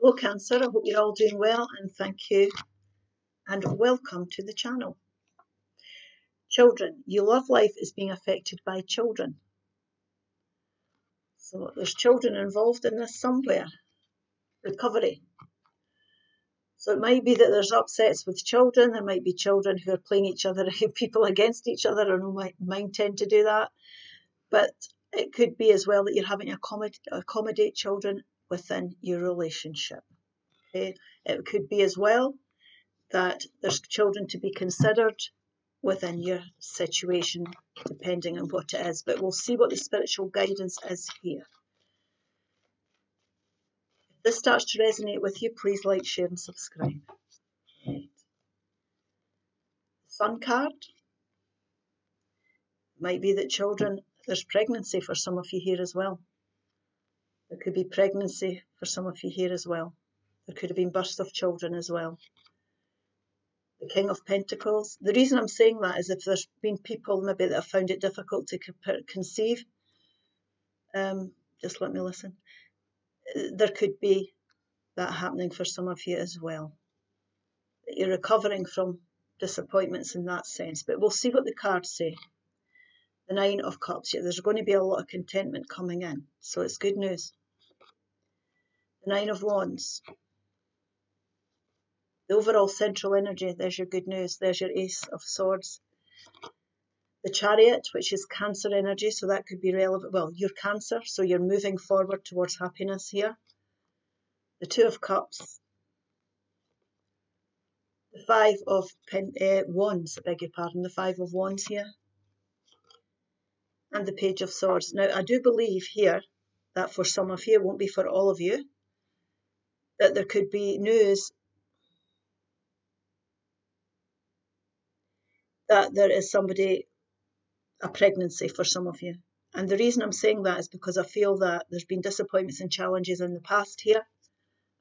Hello Cancer, I hope you're all doing well and thank you and welcome to the channel. Children, your love life is being affected by children. So there's children involved in this somewhere. Recovery. So it might be that there's upsets with children, there might be children who are playing each other, people against each other. I know mine tend to do that. But it could be as well that you're having to accommodate children within your relationship. Okay? It could be as well that there's children to be considered within your situation, depending on what it is. But we'll see what the spiritual guidance is here. If this starts to resonate with you, please like, share and subscribe. Right. Sun card. Might be that children, there's pregnancy for some of you here as well. There could be pregnancy for some of you here as well. There could have been births of children as well. The King of Pentacles. The reason I'm saying that is if there's been people maybe that have found it difficult to conceive, just let me listen. There could be that happening for some of you as well. That you're recovering from disappointments in that sense. But we'll see what the cards say. The Nine of Cups. Yeah, there's going to be a lot of contentment coming in. So it's good news. The Nine of Wands. The overall central energy, there's your good news. There's your Ace of Swords. The Chariot, which is Cancer energy, so that could be relevant. Well, you're Cancer, so you're moving forward towards happiness here. The Two of Cups. The Five of Wands, I beg your pardon, the Five of Wands here. And the Page of Swords. Now, I do believe here that for some of you, it won't be for all of you, that there could be news that there is a pregnancy for some of you. And the reason I'm saying that is because I feel that there's been disappointments and challenges in the past here.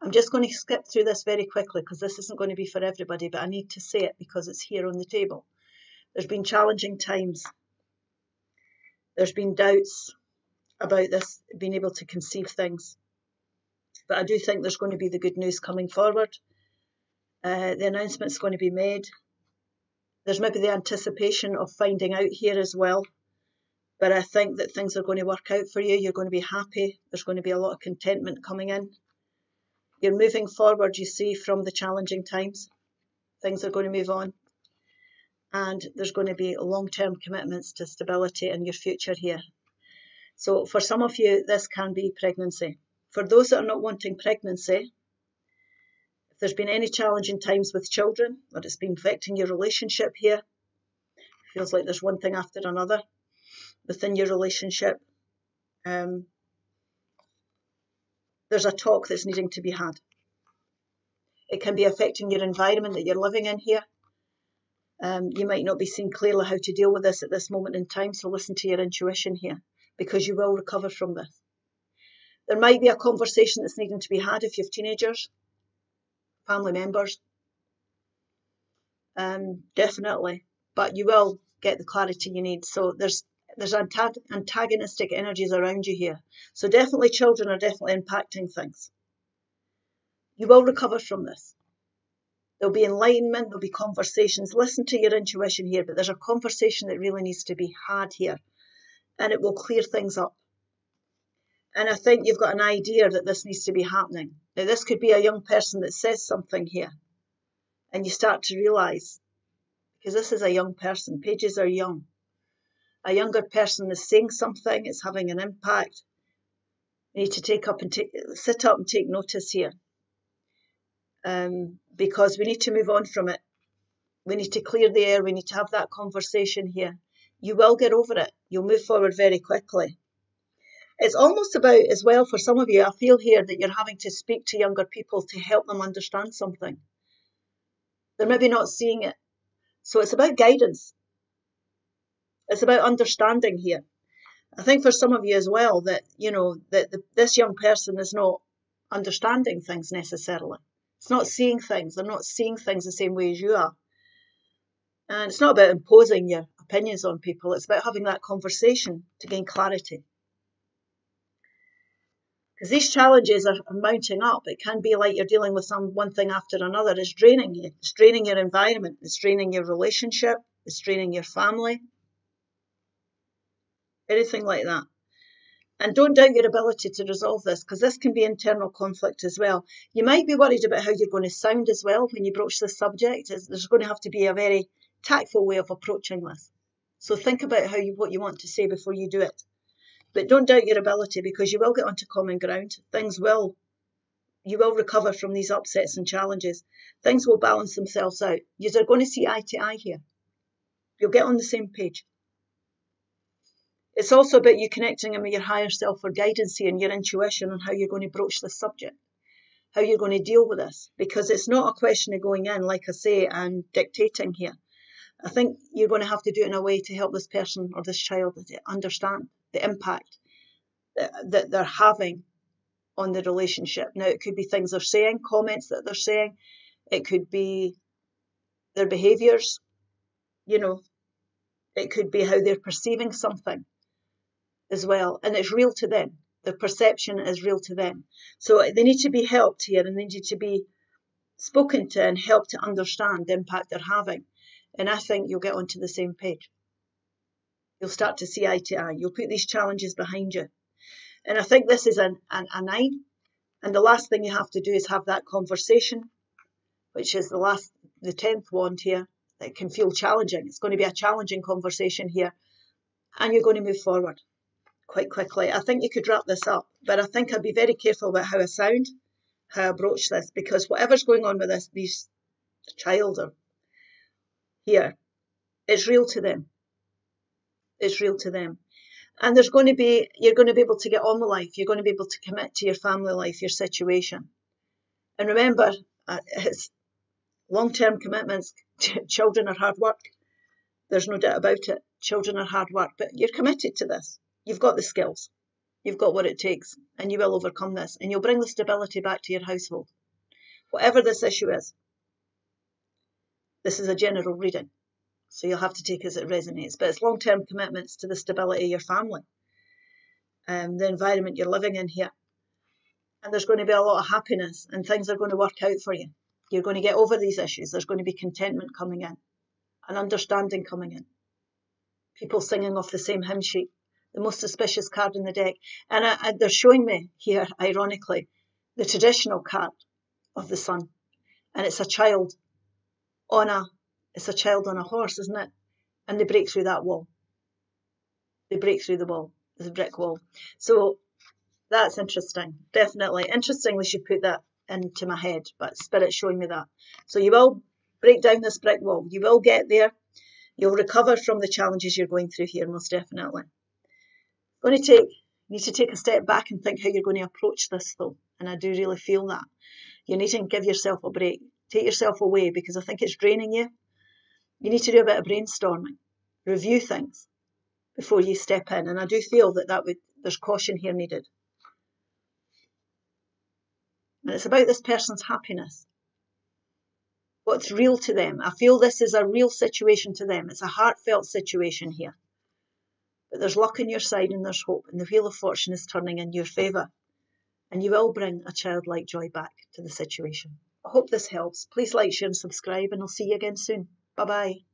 I'm just going to skip through this very quickly because this isn't going to be for everybody, but I need to say it because it's here on the table. There's been challenging times. There's been doubts about this, being able to conceive things. But I do think there's going to be the good news coming forward. The announcement's going to be made. There's maybe the anticipation of finding out here as well. But I think that things are going to work out for you. You're going to be happy. There's going to be a lot of contentment coming in. You're moving forward, you see, from the challenging times. Things are going to move on. And there's going to be long-term commitments to stability in your future here. So for some of you, this can be pregnancy. For those that are not wanting pregnancy, if there's been any challenging times with children, or it's been affecting your relationship here, it feels like there's one thing after another within your relationship, there's a talk that's needing to be had. It can be affecting your environment that you're living in here. You might not be seeing clearly how to deal with this at this moment in time, so listen to your intuition here, because you will recover from this. There might be a conversation that's needing to be had if you have teenagers, family members, definitely, but you will get the clarity you need. So there's antagonistic energies around you here. So definitely children are definitely impacting things. You will recover from this. There'll be enlightenment, there'll be conversations. Listen to your intuition here, but there's a conversation that really needs to be had here, and it will clear things up. And I think you've got an idea that this needs to be happening. Now, this could be a young person that says something here, and you start to realise, because this is a young person, pages are young. A younger person is saying something, it's having an impact. You need to sit up and take notice here. Because we need to move on from it. We need to clear the air. We need to have that conversation here. You will get over it. You'll move forward very quickly. It's almost about, as well, for some of you, I feel here that you're having to speak to younger people to help them understand something. They're maybe not seeing it. So it's about guidance. It's about understanding here. I think for some of you as well that, you know, that this young person is not understanding things necessarily. It's not seeing things. They're not seeing things the same way as you are. And it's not about imposing your opinions on people. It's about having that conversation to gain clarity. Because these challenges are mounting up. It can be like you're dealing with one thing after another. It's draining you. It's draining your environment. It's draining your relationship. It's draining your family. Anything like that. And don't doubt your ability to resolve this, because this can be internal conflict as well. You might be worried about how you're going to sound as well when you broach this subject. There's going to have to be a very tactful way of approaching this. So think about what you want to say before you do it. But don't doubt your ability, because you will get onto common ground. You will recover from these upsets and challenges. Things will balance themselves out. You are going to see eye to eye here. You'll get on the same page. It's also about you connecting in with your higher self for guidance here and your intuition on how you're going to broach this subject, how you're going to deal with this, because it's not a question of going in, like I say, and dictating here. I think you're going to have to do it in a way to help this person or this child to understand the impact that they're having on the relationship. Now, it could be things they're saying, comments that they're saying. It could be their behaviours, It could be how they're perceiving something as well. And it's real to them. The perception is real to them. So they need to be helped here, and they need to be spoken to and helped to understand the impact they're having. And I think you'll get onto the same page. You'll start to see eye to eye. You'll put these challenges behind you. And I think this is a 9. And the last thing you have to do is have that conversation, which is the 10th wand here. That can feel challenging. It's going to be a challenging conversation here. And you're going to move forward quite quickly. I think you could wrap this up, but I think I'd be very careful about how I sound, how I broach this, because whatever's going on with these child or here, it's real to them. It's real to them. And you're going to be able to get on with life. You're going to be able to commit to your family life, your situation. And remember, it's long-term commitments. Children are hard work. There's no doubt about it. Children are hard work, but you're committed to this. You've got the skills. You've got what it takes, and you will overcome this, and you'll bring the stability back to your household. Whatever this issue is, this is a general reading, so you'll have to take it as it resonates, but it's long-term commitments to the stability of your family and the environment you're living in here. And there's going to be a lot of happiness, and things are going to work out for you. You're going to get over these issues. There's going to be contentment coming in, and understanding coming in. People singing off the same hymn sheet. The most auspicious card in the deck. And they're showing me here, ironically, the traditional card of the sun. And it's a child on a horse, isn't it? And they break through that wall. They break through the wall, the brick wall. So that's interesting. Definitely. Interestingly, should put that into my head, but Spirit's showing me that. So you will break down this brick wall. You will get there. You'll recover from the challenges you're going through here, most definitely. You need to take a step back and think how you're going to approach this, though. And I do really feel that. You need to give yourself a break. Take yourself away, because I think it's draining you. You need to do a bit of brainstorming. Review things before you step in. And I do feel there's caution here needed. And it's about this person's happiness. What's real to them. I feel this is a real situation to them. It's a heartfelt situation here. But there's luck on your side, and there's hope, and the wheel of fortune is turning in your favour. And you will bring a childlike joy back to the situation. I hope this helps. Please like, share and subscribe, and I'll see you again soon. Bye-bye.